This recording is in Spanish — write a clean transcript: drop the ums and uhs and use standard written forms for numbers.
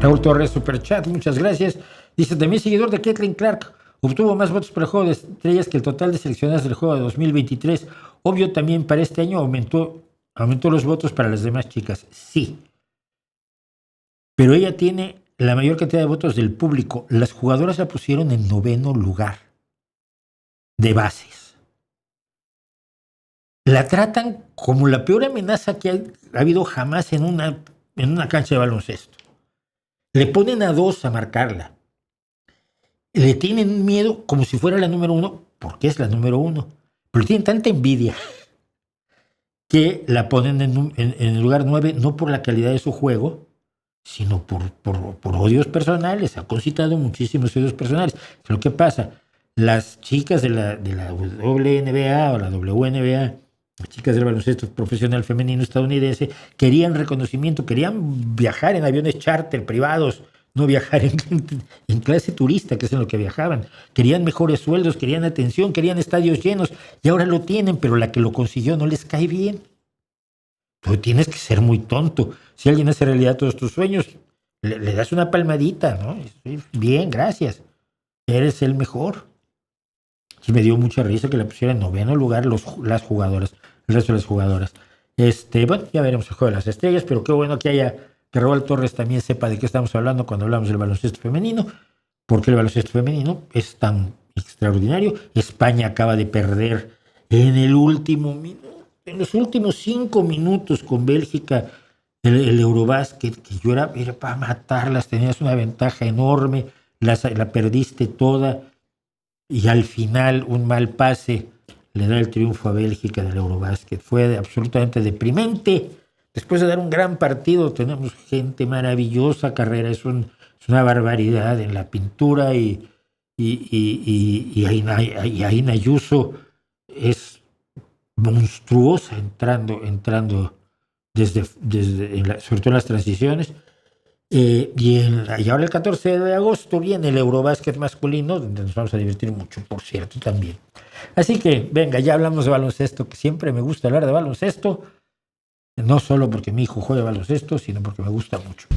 Raúl Torres, Superchat, muchas gracias. Dice, también seguidor de Caitlin Clark, obtuvo más votos para el juego de estrellas que el total de seleccionadas del juego de 2023. Obvio, también para este año aumentó los votos para las demás chicas. Sí. Pero ella tiene la mayor cantidad de votos del público. Las jugadoras la pusieron en 9º lugar de bases. La tratan como la peor amenaza que ha habido jamás en una cancha de baloncesto. Le ponen a 2 a marcarla. Le tienen miedo como si fuera la número 1, porque es la número 1. Pero tienen tanta envidia que la ponen en el lugar 9, no por la calidad de su juego, sino por odios personales. Ha concitado muchísimos odios personales. Lo que pasa, las chicas de la WNBA o la WNBA, las chicas del baloncesto profesional femenino estadounidense, querían reconocimiento, querían viajar en aviones charter privados, no viajar en clase turista, que es en lo que viajaban. Querían mejores sueldos, querían atención, querían estadios llenos, y ahora lo tienen, pero la que lo consiguió no les cae bien. Tú tienes que ser muy tonto. Si alguien hace realidad todos tus sueños, le das una palmadita, ¿no? Bien, gracias. Eres el mejor. Y me dio mucha risa que la pusiera en 9º lugar las jugadoras, el resto de las jugadoras. Bueno, ya veremos el juego de las estrellas, pero qué bueno que Raúl Torres también sepa de qué estamos hablando cuando hablamos del baloncesto femenino, porque el baloncesto femenino es tan extraordinario. España acaba de perder en los últimos 5 minutos con Bélgica el Eurobásquet, que yo era para matarlas, tenías una ventaja enorme, la perdiste toda, y al final un mal pase le da el triunfo a Bélgica del Eurobásquet. Fue absolutamente deprimente. Después de dar un gran partido, tenemos gente maravillosa, Carrera es una barbaridad en la pintura, y Aina Ayuso es monstruosa entrando sobre todo en las transiciones. Y ahora el 14 de agosto viene el Eurobásquet masculino, donde nos vamos a divertir mucho, por cierto, también. Así que, venga, ya hablamos de baloncesto, que siempre me gusta hablar de baloncesto, no solo porque mi hijo juega baloncesto, sino porque me gusta mucho.